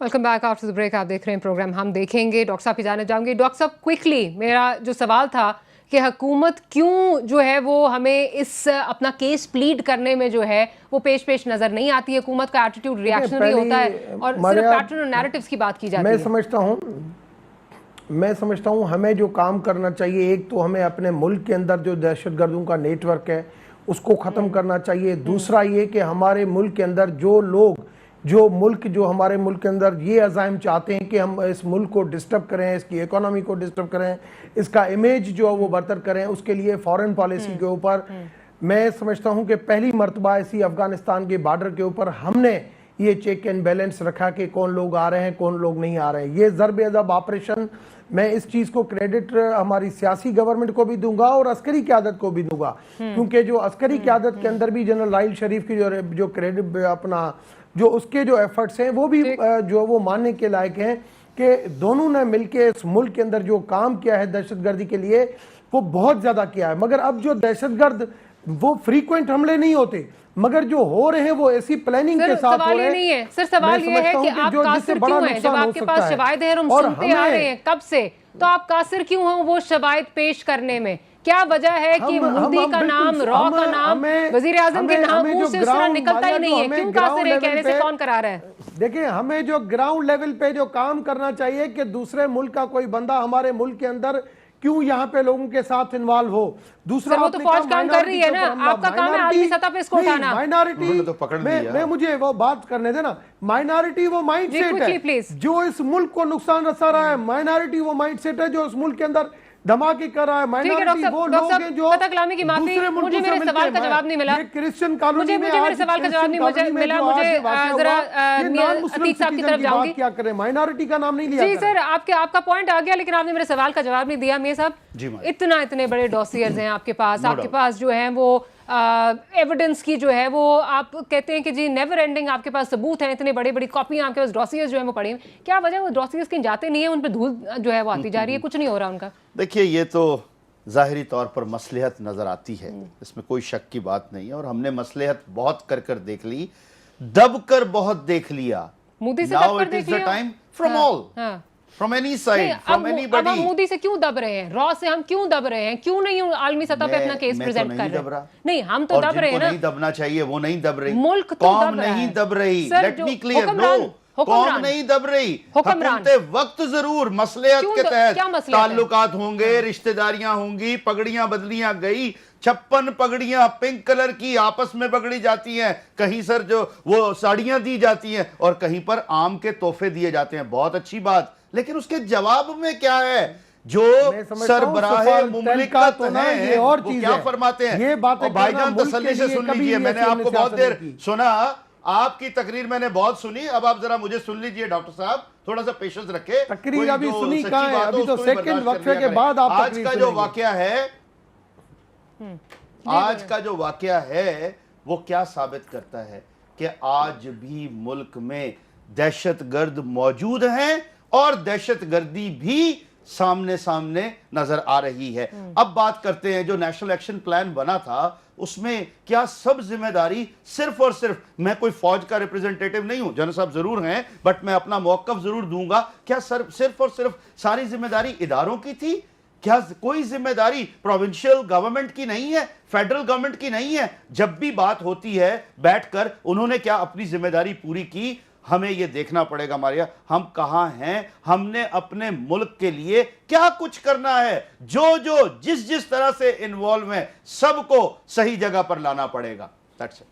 Welcome back after the break. आप देख रहे हैं प्रोग्राम हम देखेंगे। डॉक्टर साहब की जाने जाऊंगी। डॉक्टर साहब क्विकली, मेरा जो सवाल था कि हुकूमत क्यों जो है वो हमें इस अपना केस प्लीड करने में जो है वो पेश नजर नहीं आती है। हुकूमत का एटीट्यूड रिएक्शनरी होता है और सिर्फ पैटर्न और नैरेटिव्स की बात की जाती है। मैं समझता हूँ हमें जो काम करना चाहिए, एक तो हमें अपने मुल्क के अंदर जो दहशतगर्दों का नेटवर्क है उसको ख़त्म करना चाहिए। दूसरा ये कि हमारे मुल्क के अंदर जो लोग जो हमारे मुल्क के अंदर ये अज़ाइम चाहते हैं कि हम इस मुल्क को डिस्टर्ब करें, इसकी इकोनॉमी को डिस्टर्ब करें, इसका इमेज जो है वो बरतर करें, उसके लिए फॉरेन पॉलिसी के ऊपर मैं समझता हूँ कि पहली मर्तबा इसी अफ़गानिस्तान के बॉर्डर के ऊपर हमने ये चेक एंड बैलेंस रखा कि कौन लोग आ रहे हैं कौन लोग नहीं आ रहे हैं। ये ज़र्ब-ए-अज़ब ऑपरेशन, मैं इस चीज़ को क्रेडिट हमारी सियासी गवर्नमेंट को भी दूंगा और अस्करी क़यादत को भी दूंगा, क्योंकि जो अस्करी क़यादत के अंदर भी जनरल राहिल शरीफ की जो क्रेडिट अपना जो उसके जो एफर्ट्स हैं वो भी जो वो मानने के लायक हैं कि दोनों ने मिलके इस मुल्क के अंदर जो काम किया है दहशतगर्दी के लिए वो बहुत ज़्यादा किया है। मगर अब जो दहशतगर्द वो फ्रीक्वेंट हमले नहीं होते, मगर जो हो रहे हैं वो ऐसी प्लानिंग के साथ हो रहे हैं। नहीं है सर, सवाल ये है कि आप कासिर क्यों हैं? जब आपके पास शवाहिद हैं और हम सुनते आ रहे हैं कब से, तो आप कासिर क्यों हो वो शवाहिद पेश करने में? क्या वजह है कि मोदी का नाम, रॉ का नाम, वजीर आजम के नाम मुंह से उस तरह निकलता ही नहीं है? क्यों कासिर है कहने से कौन करा रहा है? देखिए, हमें जो ग्राउंड लेवल पे जो काम करना चाहिए कि दूसरे मुल्क का कोई बंदा हमारे मुल्क के अंदर क्यों यहाँ पे लोगों के साथ इन्वॉल्व हो। दूसरा वो तो फौज काम कर रही है ना, आपका काम है आर्मी सतह पे इसको उठाना। माइनॉरिटी तो पकड़ लिया, मुझे वो बात करने देना। माइनॉरिटी वो माइंड सेट है जो इस मुल्क को नुकसान रसा रहा है। माइनॉरिटी वो माइंड सेट है जो इस मुल्क के अंदर धमाके कर रहा है। माइनॉरिटी वो लोग हैं जो कलामी की माफी, मुझे मेरे सवाल का जवाब नहीं मिला। क्रिश्चियन कॉलोनी में मेरे सवाल का जवाब नहीं मिला। मुझे जरा अतीक साहब की तरफ जाऊंगी। क्या करें, माइनॉरिटी का नाम नहीं लिया। जी सर, आपका पॉइंट आ गया, लेकिन आपने मेरे सवाल का जवाब नहीं दिया। मियां साहब, इतने बड़े डॉसियर्स हैं आपके पास जो है वो एविडेंस की जो है वो आप कहते हैं कि जी नेवर एंडिंग आपके पास सबूत हैं, इतने बड़ी कॉपियां आपके पास डॉसियर्स जो है वो पड़ी हैं। क्या वजह वो डॉसियर्स कहीं जाते नहीं है, उन पे धूल जो है वो आती जा रही है, कुछ नहीं हो रहा उनका? देखिए, ये तो ज़ाहिरी तौर पर मसलहत नज़र आती है, इसमें कोई शक की बात नहीं है। और हमने मसलहत बहुत कर देख ली, दब कर बहुत देख लिया। मोदी से Now it is the time from all, from any side, from anybody। अब हम मोदी से क्यों दब रहे हैं? रॉ से हम क्यों दब रहे हैं? क्यों नहीं आलमी सतह पे अपना केस प्रेजेंट कर रहे हैं? नहीं, हम तो दब रहे हैं ना। नहीं दबना चाहिए वो नहीं दब रही, मुल्क तो कौम नहीं दब रही। लेट मी क्लियर, नो, कौम नहीं दब रही। हुकूमते वक्त जरूर मसलहत के तहत ताल्लुकात होंगे, रिश्तेदारियां होंगी, पगड़ियां बदलियां गई, 56 पगड़ियां पिंक कलर की आपस में पगड़ी जाती हैं, कहीं सर जो वो साड़ियां दी जाती हैं और कहीं पर आम के तोहफे दिए जाते हैं। बहुत अच्छी बात, लेकिन उसके जवाब में क्या है? जो सरबराहे मुमलिकत हैं ये और चीज क्या फरमाते हैं? ये बात भाईजान तसल्ली से सुन लीजिए, मैंने आपको बहुत देर सुना, आपकी तकरीर मैंने बहुत सुनी, अब आप जरा मुझे सुन लीजिए डॉक्टर साहब, थोड़ा सा पेशेंस रखे। तकरीर अभी सुनी कहां है? अभी तो सेकंड वक्फे के बाद आप आज का जो वाकया है, आज का जो वाकया है वो क्या साबित करता है कि आज भी मुल्क में दहशतगर्द मौजूद हैं और दहशतगर्दी भी सामने नजर आ रही है। अब बात करते हैं, जो नेशनल एक्शन प्लान बना था उसमें क्या सब जिम्मेदारी सिर्फ और सिर्फ, मैं कोई फौज का रिप्रेजेंटेटिव नहीं हूं, जनरल साहब जरूर हैं, बट मैं अपना मौकफ जरूर दूंगा, क्या सिर्फ और सिर्फ सारी जिम्मेदारी इदारों की थी? क्या कोई जिम्मेदारी प्रोविंशियल गवर्नमेंट की नहीं है, फेडरल गवर्नमेंट की नहीं है? जब भी बात होती है बैठकर उन्होंने क्या अपनी जिम्मेदारी पूरी की? हमें यह देखना पड़ेगा मारिया, हम कहां हैं, हमने अपने मुल्क के लिए क्या कुछ करना है, जो जिस तरह से इन्वॉल्व है सबको सही जगह पर लाना पड़ेगा।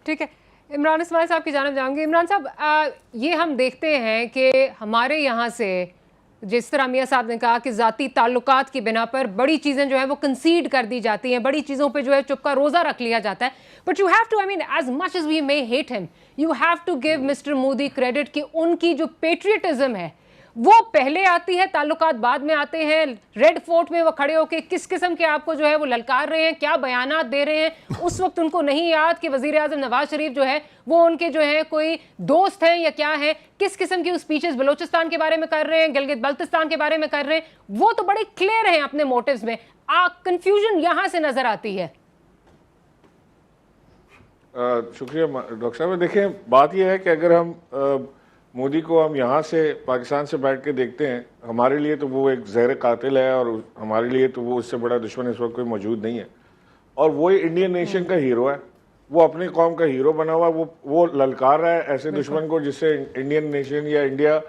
ठीक है, इमरान इस्माइल साहब की जानिब जाऊंगी। इमरान साहब, ये हम देखते हैं कि हमारे यहाँ से जिस तरह मियां साहब ने कहा कि ज़ाती ताल्लुकात की बिना पर बड़ी चीज़ें जो है वो कंसीड कर दी जाती हैं, बड़ी चीज़ों पे जो है चुप का रोज़ा रख लिया जाता है। But you have to, I mean, as much as we may hate him, you have to give mister Modi credit कि उनकी जो पेट्रियटिज्म है वो पहले आती है, ताल्लुकात बाद में आते हैं। रेड फोर्ट में वो खड़े होकर किस किस्म के आपको जो है वो ललकार रहे हैं, क्या बयानात दे रहे हैं, उस वक्त उनको नहीं याद कि वजीर आजम नवाज शरीफ जो है वो उनके जो है कोई दोस्त हैं या क्या है, किस किस्म की स्पीचेस बलोचिस्तान के बारे में कर रहे हैं, गिलगित बल्तिस्तान के बारे में कर रहे हैं, वो तो बड़े क्लियर हैं अपने मोटिव्स में। कंफ्यूजन यहां से नजर आती है। शुक्रिया डॉक्टर साहब। देखें, बात यह है कि अगर हम मोदी को हम यहाँ से पाकिस्तान से बैठ के देखते हैं, हमारे लिए तो वो एक ज़हर कातिल है और हमारे लिए तो वो उससे बड़ा दुश्मन इस वक्त कोई मौजूद नहीं है। और वो इंडियन नेशन का हीरो है, वो अपनी कौम का हीरो बना हुआ, वो ललकार रहा है ऐसे दुश्मन को जिससे इंडियन नेशन या इंडिया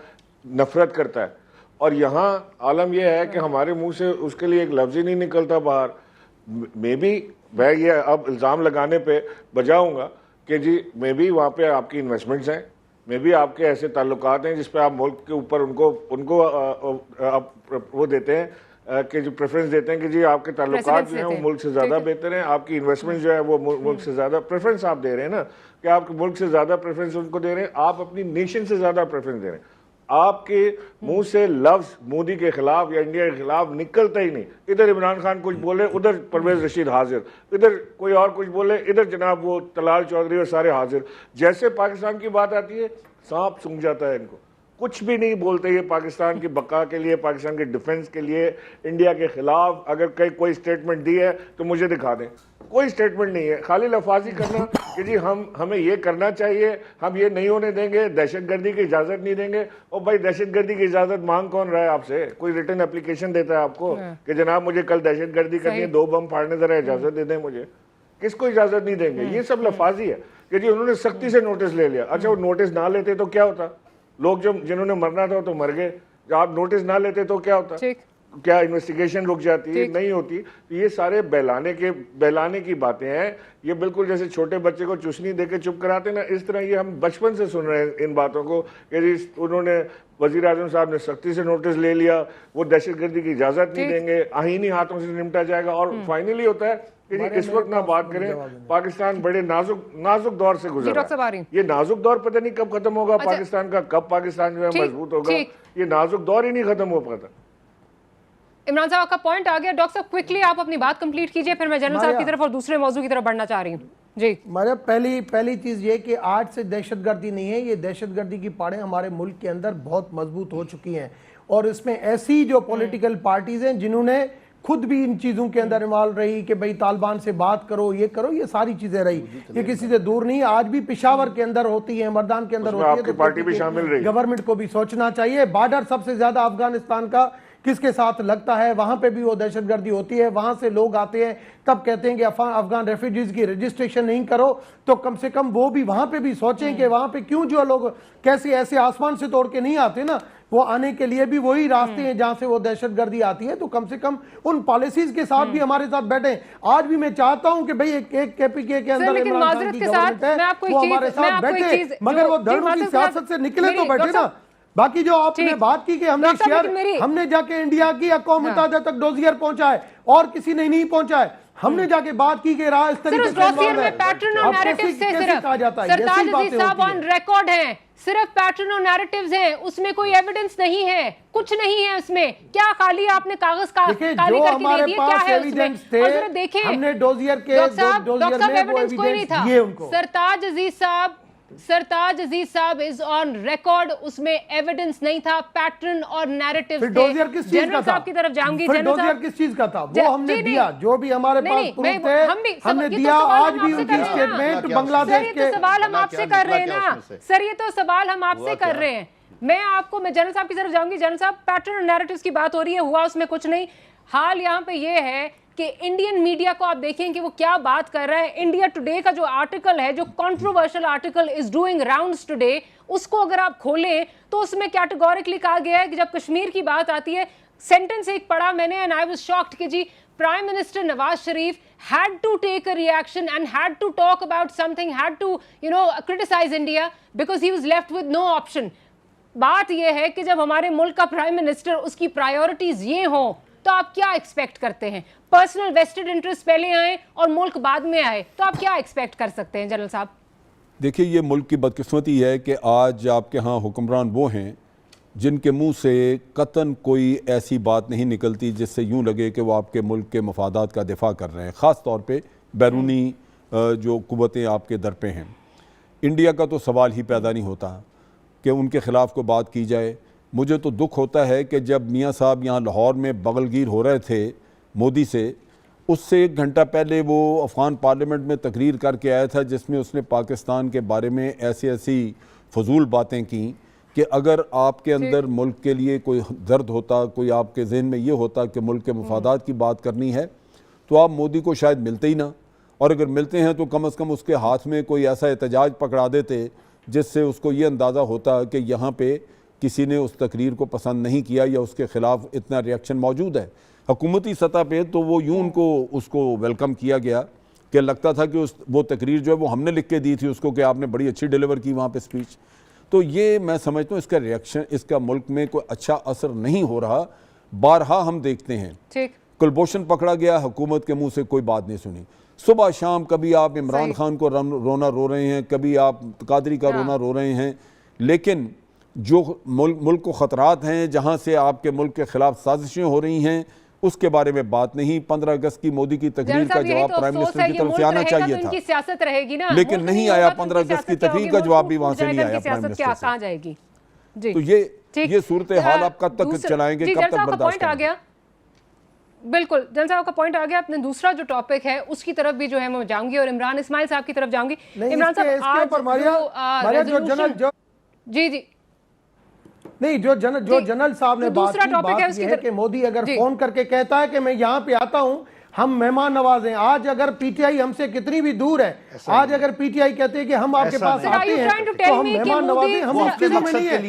नफरत करता है। और यहाँ आलम यह है कि हमारे मुंह से उसके लिए एक लफ्ज़ ही नहीं निकलता बाहर। मे बी मैं ये अब इल्ज़ाम लगाने पे बजाऊंगा कि जी मे बी वहाँ पे आपकी इन्वेस्टमेंट्स हैं, मे बी आपके ऐसे ताल्लुकात हैं जिस पे आप मुल्क के ऊपर उनको आप वो देते हैं कि जो प्रेफरेंस देते हैं कि जी आपके ताल्लुकात जो हैं वो मुल्क से ज़्यादा बेहतर हैं, आपकी इन्वेस्टमेंट जो है वो मुल्क से ज़्यादा प्रेफरेंस आप दे रहे हैं ना, कि आपके मुल्क से ज़्यादा प्रेफरेंस उनको दे रहे हैं, आप अपनी नेशन से ज़्यादा प्रेफरेंस दे रहे हैं। आपके मुंह से लफ्ज मोदी के खिलाफ या इंडिया के खिलाफ निकलता ही नहीं। इधर इमरान खान कुछ बोले, उधर परवेज रशीद हाजिर, इधर कोई और कुछ बोले, इधर जनाब वो तलाल चौधरी और सारे हाजिर। जैसे पाकिस्तान की बात आती है सांप सूंघ जाता है इनको, कुछ भी नहीं बोलते ये पाकिस्तान की बका के लिए, पाकिस्तान के डिफेंस के लिए, इंडिया के खिलाफ। अगर कोई स्टेटमेंट दी है तो मुझे दिखा दें, कोई स्टेटमेंट नहीं है, खाली लफाजी करना कि जी हमें ये करना चाहिए, हम ये नहीं होने देंगे, दहशतगर्दी की इजाज़त नहीं देंगे। और भाई दहशतगर्दी की इजाज़त मांग कौन रहा है आपसे? कोई रिटर्न एप्लीकेशन देता है आपको कि जनाब मुझे कल दहशतगर्दी करनी है, 2 बम फाड़ने, जरा इजाज़त दे दें मुझे? किसको इजाज़त नहीं देंगे? ये सब लफाजी है कि जी उन्होंने सख्ती से नोटिस ले लिया। अच्छा वो नोटिस ना लेते तो क्या होता? लोग जो जिन्होंने मरना था तो मर गए। जब आप नोटिस ना लेते तो क्या होता? क्या इन्वेस्टिगेशन रुक जाती है? नहीं होती। तो ये सारे बहलाने की बातें हैं। ये बिल्कुल जैसे छोटे बच्चे को चुसनी देके चुप कराते ना, इस तरह ये हम बचपन से सुन रहे हैं इन बातों को कि उन्होंने वजीर आजम साहब ने सख्ती से नोटिस ले लिया, वो दहशतगर्दी की इजाजत नहीं देंगे, आहीनी हाथों से निपटा जाएगा। और फाइनली होता है कि जी इस वक्त ना बात करें, पाकिस्तान बड़े नाजुक दौर से गुजरा है। ये नाजुक दौर पता नहीं कब खत्म होगा पाकिस्तान का, कब पाकिस्तान जो है मजबूत होगा, ये नाजुक दौर ही नहीं खत्म हो पाता। इमरान साहब आपका पॉइंट आ गया। डॉक्टर साहब क्विकली आप अपनी बात कंप्लीट कीजिए, फिर मैं जनरल साहब की तरफ और दूसरे मौजू की तरफ बढ़ना चाह रही हूँ। जी हमारे पहली चीज ये कि आज से दहशतगर्दी नहीं है, ये दहशतगर्दी की पाड़ें हमारे मुल्क के अंदर बहुत मजबूत हो चुकी हैं। और इसमें ऐसी जो पॉलिटिकल पार्टीज हैं जिन्होंने खुद भी इन चीजों के अंदर इन्वॉल्व रही कि भाई तालिबान से बात करो, ये करो, ये सारी चीजें रही, ये किसी से दूर नहीं। आज भी पेशावर के अंदर होती है, मर्दान के अंदर होती है, तो पार्टी भी शामिल रही। गवर्नमेंट को भी सोचना चाहिए। बॉर्डर सबसे ज्यादा अफगानिस्तान का किसके साथ लगता है, वहां पे भी वो दहशतगर्दी होती है। वहां से लोग आते हैं, तब कहते हैं कि अफगान रेफ्यूजीज की रजिस्ट्रेशन नहीं करो, तो कम से कम वो भी वहां पे भी सोचें कि वहां पे क्यों जो लोग कैसे ऐसे आसमान से तोड़ के नहीं आते ना, वो आने के लिए भी वही रास्ते हैं जहां से वो दहशतगर्दी आती है। तो कम से कम उन पॉलिसीज के साथ भी हमारे साथ बैठे। आज भी मैं चाहता हूं कि भाई एक KPK के अंदर इमरान खान की गवर्नमेंट है, वो हमारे साथ बैठे, मगर वो धर्म की सियासत से निकले तो बैठे ना। बाकी जो आपने बात की कि हमने जाके इंडिया की अक़वाम मुत्तहिदा तक डोजियर पहुंचाए और किसी ने नहीं पहुंचाए, हमने जाके बात की कि राह इस तरीके से डोजियर में पैटर्न और नैरेटिव से सिर्फ सरताज अजीज साहब ऑन रिकॉर्ड हैं, सिर्फ पैटर्न और नैरेटिव्स हैं, उसमें कोई एविडेंस नहीं है, कुछ नहीं है उसमें। क्या खाली आपने कागज का जो हमारे पास एविडेंस थे, देखें हमने डोजियर के डोजियर में वो एविडेंस दिए उनको। सरताज अजीज साहब इज ऑन रिकॉर्ड, उसमें एविडेंस नहीं था, पैटर्न और नैरेटिव थे। डोजियर किस चीज का था? साहब की तरफ जाऊंगी। डोजियर किस चीज का था? वो हमने दिया, जो भी हमारे पास प्रूफ थे हमने दिया। आज भी उनकी स्टेटमेंट बांग्लादेश के सवाल हम आपसे कर रहे हैं ना सर, ये तो सवाल हम आपसे कर रहे हैं। मैं जनरल साहब की तरफ जाऊंगी। जनरल साहब, पैटर्न और नैरेटिव्स की बात हो रही है, हुआ उसमें कुछ नहीं। हाल यहाँ पे ये है कि इंडियन मीडिया को आप देखें कि वो क्या बात कर रहा है। इंडिया टुडे का जो आर्टिकल है, जो controversial article is doing rounds today, उसको अगर आप खोलें तो उसमें कैटेगोरिकली कहा गया है कि जब कश्मीर की बात आती है, सेंटेंस एक पढ़ा मैंने एंड आई वाज शॉक्ड कि जी Prime Minister Nawaz Sharif had to take a reaction and had to talk about something, had to, criticize India because he was left with no option. बात यह है कि जब हमारे मुल्क का प्राइम मिनिस्टर, उसकी प्रायोरिटीज ये हों, तो आप क्या एक्सपेक्ट करते हैं? पर्सनल वेस्टेड इंटरेस्ट पहले आए और मुल्क बाद में आए, तो आप क्या एक्सपेक्ट कर सकते हैं जनरल साहब? देखिए, ये मुल्क की बदकिस्मती है कि आज आपके यहाँ हुक्मरान वो हैं जिनके मुंह से कतन कोई ऐसी बात नहीं निकलती जिससे यूं लगे कि वो आपके मुल्क के मफादात का दिफा कर रहे हैं, ख़ास तौर पे बैरूनी जो कुव्वतें आपके दर पे हैं। इंडिया का तो सवाल ही पैदा नहीं होता कि उनके ख़िलाफ़ कोई बात की जाए। मुझे तो दुख होता है कि जब मियाँ साहब यहाँ लाहौर में बगलगीर हो रहे थे मोदी से, उससे 1 घंटा पहले वो अफ़गान पार्लियामेंट में तकरीर करके आया था जिसमें उसने पाकिस्तान के बारे में ऐसी फजूल बातें की کہ اگر آپ کے اندر ملک کے لیے کوئی درد ہوتا, کوئی آپ کے ذہن میں یہ ہوتا کہ ملک کے مفادات کی بات کرنی ہے, تو آپ مودی کو شاید ملتے ہی نہ, اور اگر ملتے ہیں تو کم از کم اس کے ہاتھ میں کوئی ایسا احتجاج پکڑا دیتے جس سے اس کو یہ اندازہ ہوتا کہ یہاں پہ کسی نے اس تقریر کو پسند نہیں کیا یا اس کے خلاف اتنا ریاکشن موجود ہے. حکومتی سطح پہ تو وہ یوں ان کو اس کو ویلکم کیا گیا کہ لگتا تھا کہ وہ تقریر جو ہے وہ ہم نے لکھ کے دی تھی اس کو کہ آپ نے بڑی اچھی ڈیلیور کی وہاں پہ اسپیچ. تو یہ میں سمجھتا ہوں اس کا ریاکشن, اس کا ملک میں کوئی اچھا اثر نہیں ہو رہا. بارہا ہم دیکھتے ہیں کلبھوشن پکڑا گیا, حکومت کے منہ سے کوئی بات نہیں سنی. صبح شام کبھی آپ عمران خان کو رونا رو رہے ہیں, کبھی آپ قادری کا رونا رو رہے ہیں, لیکن جو ملک کو خطرات ہیں, جہاں سے آپ کے ملک کے خلاف سازشیں ہو رہی ہیں, اس کے بارے میں بات نہیں. 15 اگست کی مودی کی تقریر کا جواب پرائم منسٹر کی طرف سے آنا چاہیے تھا, سیاست رہے گی نا, لیکن نہیں آیا. 15 اگست کی تقریر کا جواب بھی وہاں سے نہیں آیا پرائم منسٹر سے. کہاں جائے گی؟ تو یہ صورتحال آپ کب تک چلائیں گے, کب تک برداشت کریں گے؟ بالکل جل صاحب کا پوائنٹ آ گیا. اپنے دوسرا جو ٹاپک ہے اس کی طرف بھی جو ہے میں جاؤں گی, اور عمران اسماعیل صاحب کی طرف جاؤں گی. عمران صاحب جی نہیں, جو جنرل صاحب نے بات کی ہے کہ مودی اگر فون کر کے کہتا ہے کہ میں یہاں پہ آتا ہوں, ہم مہمان نواز ہیں. آج اگر پی ٹی آئی ہم سے کتنی بھی دور ہے, آج اگر پی ٹی آئی کہتے ہیں کہ ہم آپ کے پاس آتے ہیں تو ہم مہمان نواز ہیں, ہم اس چیزوں میں نہیں ہیں.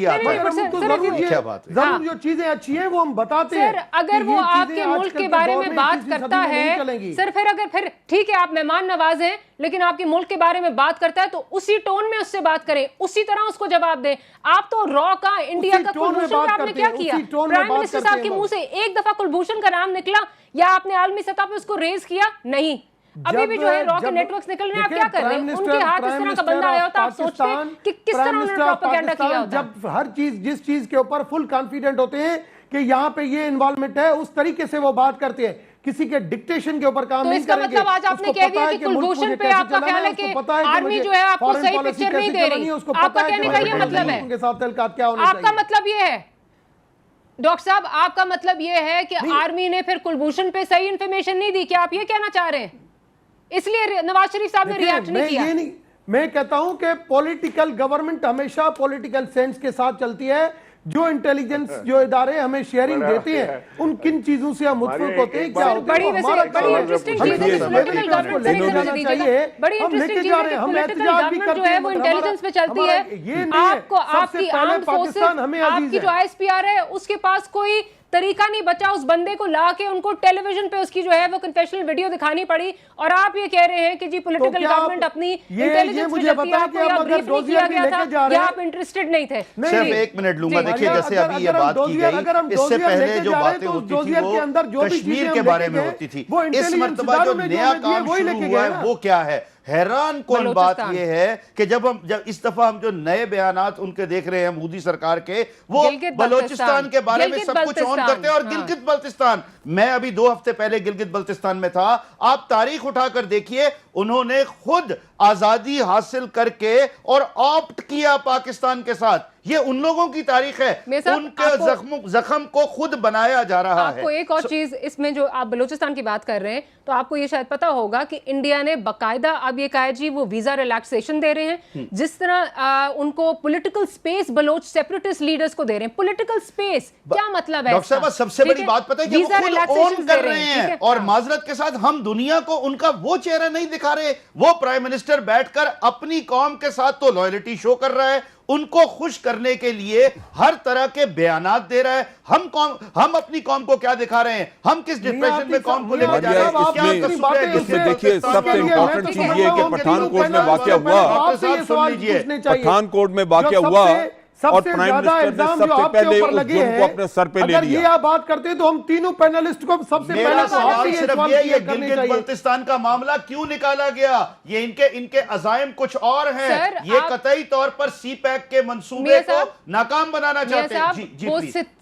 ضرور جو چیزیں اچھی ہیں وہ ہم بتاتے ہیں. اگر وہ آپ کے ملک کے بارے میں بات کرتا ہے سر, پھر ٹھیک ہے آپ مہمان نواز ہیں, لیکن آپ کے ملک کے بارے میں بات کرتا ہے تو اسی ٹون میں اس سے بات کریں, اسی طرح اس کو جواب دیں. آپ تو را کا انڈیا کا کلبھوشن کا آپ نے کیا کیا؟ پرائم منسٹر صاحب کے منہ سے ایک دفعہ کلبھوشن کا نام نکلا یا آپ نے عالمی سطح پہ اس کو ریز کیا؟ نہیں. ابھی بھی جو ہے را کے نیٹ ورکس نکل رہے ہیں, آپ کیا کر رہے ہیں؟ ان کے ہاتھ اس طرح کا بندہ آیا ہوتا, آپ سوچتے ہیں کہ کس طرح انہوں نے پروپیگنڈا کیا ہوتا. جب ہر چیز جس چیز کے اوپر فل کانفیڈنٹ ہوتے ہیں کہ یہاں پہ یہ انوالومنٹ ہے, اس طریقے سے وہ بات کرتے ہیں, کسی کے ڈکٹیشن کے اوپر کام نہیں کریں گے. تو اس کا مطلب آج آپ نے کہہ دیا کہ کلبھوشن پہ آپ کا خیال ہے کہ آرمی جو ہے آپ کو صحیح پکچر نہیں دے رہی. آپ کا کہنے کا یہ مطلب ہے, آپ کا مطلب یہ ہے ڈاکٹر صاحب, آپ کا مطلب یہ ہے کہ آرمی نے پھر کلبھوشن پہ صحیح انفارمیشن نہیں دی, کیا آپ یہ کہنا چاہ رہے ہیں؟ اس لیے نواز شریف صاحب نے ریاکٹ نہیں کیا. میں کہتا ہوں کہ پولیٹیکل گورنمنٹ ہمیشہ پولیٹیکل سینس کے ساتھ چلتی ہے. جو انٹیلیجنس جو ادارے ہمیں شیئرنگ دیتے ہیں, ان کن چیزوں سے ہم متفق ہوتے ہیں, کیا ہوتے ہیں, بڑی انٹرسٹنگ چیز ہے پولیٹیکل گورنمنٹ سے بڑی انٹرسٹنگ چیز ہے پولیٹیکل گورنمنٹ جو ہے وہ انٹیلیجنس پہ چلتی ہے. آپ کو آپ کی آرمڈ فورسز, آپ کی جو آئی ایس پی آر ہے, اس کے پاس کوئی طریقہ نہیں بچا اس بندے کو لا کے ان کو ٹیلی ویژن پہ اس کی جو ہے وہ کنفیشنل ویڈیو دکھانی پڑی, اور آپ یہ کہہ رہے ہیں کہ جی پولیٹیکل گورنمنٹ اپنی انٹیلیجنس میں چلتی ہے, آپ کو یا بریف نہیں کیا گیا تھا یا آپ انٹرسٹڈ نہیں تھے. صرف ایک منٹ لوں گا. دیکھیے جیسے ابھی یہ بات کی گئی, اس سے پہلے جو باتیں ہوتی تھی وہ کشمیر کے بارے میں ہوتی تھی. اس مرتبہ جو نیا کام شروع ہوا ہے وہ کیا ہے؟ حیران کن بات یہ ہے کہ جب اس دفعہ ہم جو نئے بیانات ان کے دیکھ رہے ہیں مودی سرکار کے, وہ بلوچستان کے بارے میں سب کچھ آن کرتے ہیں. اور گلگت بلتستان, میں ابھی 2 ہفتے پہلے گلگت بلتستان میں تھا, آپ تاریخ اٹھا کر دیکھیے, انہوں نے خود آزادی حاصل کر کے اور آپٹ کیا پاکستان کے ساتھ. یہ ان لوگوں کی تاریخ ہے, ان کے زخم کو خود بنایا جا رہا ہے. آپ کو ایک اور چیز اس میں, جو آپ بلوچستان کی بات کر رہے ہیں, تو آپ کو یہ شاید پتا ہوگا کہ انڈیا نے باقاعدہ اب یہ کہا جی وہ ویزا ریلیکسیشن دے رہے ہیں, جس طرح ان کو political space Baloch separatist leaders کو دے رہے ہیں. پولیٹیکل سپیس کیا مطلب ہے؟ ڈاکٹر صاحب سب سے بڑی بات پتہ ہے کہ وہ خود اون کر رہے ہیں, اور معذرت کے ساتھ ہم دنیا کو ان کا وہ چہرہ نہیں دکھا رہے. وہ پرائم منسٹر بیٹھ کر اپنی قوم کے ساتھ تو لائلٹی شو کر رہا ہے, ان کو خوش کرنے کے لیے ہر طرح کے بیانات دے رہا ہے. ہم اپنی قوم کو کیا دکھا رہے ہیں, ہم کس ڈپریشن میں قوم کو لے کے جا رہے ہیں. اس میں دیکھیے سب سے امپورٹنٹ چیز یہ کہ پٹھان کوٹ میں واقعہ ہوا, پٹھان کوٹ میں واقعہ ہوا, اور پرائم منسٹر نے سب سے پہلے اس جرم کو اپنے سر پہ لے لیا. اگر یہ آپ بات کرتے ہیں تو ہم تینوں پینلسٹ کو سب سے میرا سوال صرف یہ گلگت بلتستان کا معاملہ کیوں نکالا گیا؟ یہ ان کے عزائم کچھ اور ہیں. یہ قطعی طور پر سی پیک کے منصوبے کو ناکام بنانا چاہتے ہیں. وہ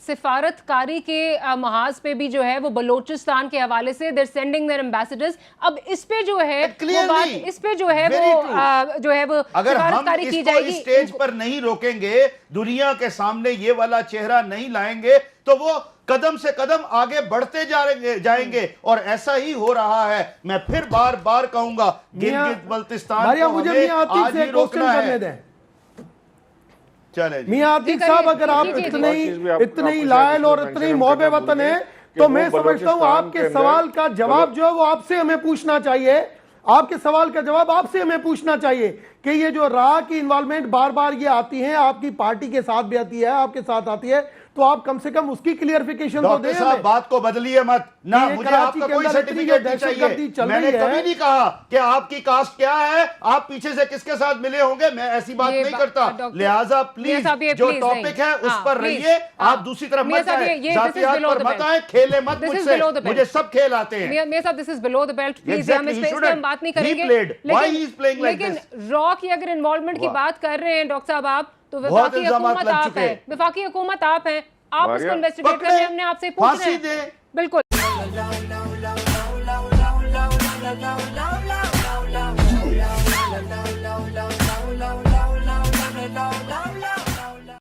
سفارت کاری کے محاذ پہ بھی جو ہے وہ بلوچستان کے حوالے سے they're sending their ambassadors. اب اس پہ جو ہے وہ بات, اس پہ جو ہے وہ اگر سفارت ہم کاری اس کی کو جائے گی, اسٹیج پر نہیں روکیں گے, دنیا کے سامنے یہ والا چہرہ نہیں لائیں گے, تو وہ قدم سے قدم آگے بڑھتے جائیں گے. اور ایسا ہی ہو رہا ہے. میں پھر بار بار کہوں گا, گلگت بلتستان کو ہمیں آج ہی روکنا ہے. चले जी। मियां आतिक साहब, अगर आप इतने ही लायल और इतने ही मोहब्बे वतन हैं तो मैं समझता हूँ आपके सवाल का जवाब जो है वो आपसे हमें पूछना चाहिए। आपके सवाल का जवाब आपसे हमें पूछना चाहिए कि ये जो राह की इन्वॉल्वमेंट बार बार ये आती है, आपकी पार्टी के साथ भी आती है, आपके साथ आती है, तो आप कम से कम उसकी क्लियरिफिकेशन तो डॉक्टर दें साहब हमें। बात को बदलिए मत ना, ये मुझे कराची आपका के कोई अंदर सर्टिफिकेट इतनी नहीं दहशतगर्दी चाहिए। चल मैंने रही है। कभी नहीं कहा कि आपकी कास्ट क्या है, आप पीछे से किसके साथ मिले होंगे, मैं ऐसी बात ये नहीं करता। डॉक्टर- लिहाजा मियां प्लीज साहब, ये जो प्लीज टॉपिक नहीं। है उस हाँ, पर प्लीज। रहिए, हाँ। आप दूसरी तरफ मियां मत साहब, जाएं, ये this is जातियात below पर the मत belt. आए, खेले मत This is मुझसे, below the belt. मुझे सब खेल आते हैं। मियां साहब, this is below the belt, please हम Exactly, इस he पे हम बात shouldn't. नहीं He करेंगे। played. Why he is playing like लेकिन this? रॉ की अगर इन्वॉल्वमेंट की वाह। बात कर रहे हैं डॉक्टर साहब आप, तो बहुत वफाकी इल्जामात हुकूमत लग आप चुके हैं, हैं। वफाकी हुकूमत आप हैं, आप उसको मारिया, इन्वेस्टिगेट पकड़े, करने हमने आपसे पूछ फांसी रहे हैं। दें। बिल्कुल। la la la la la la la la la la la la la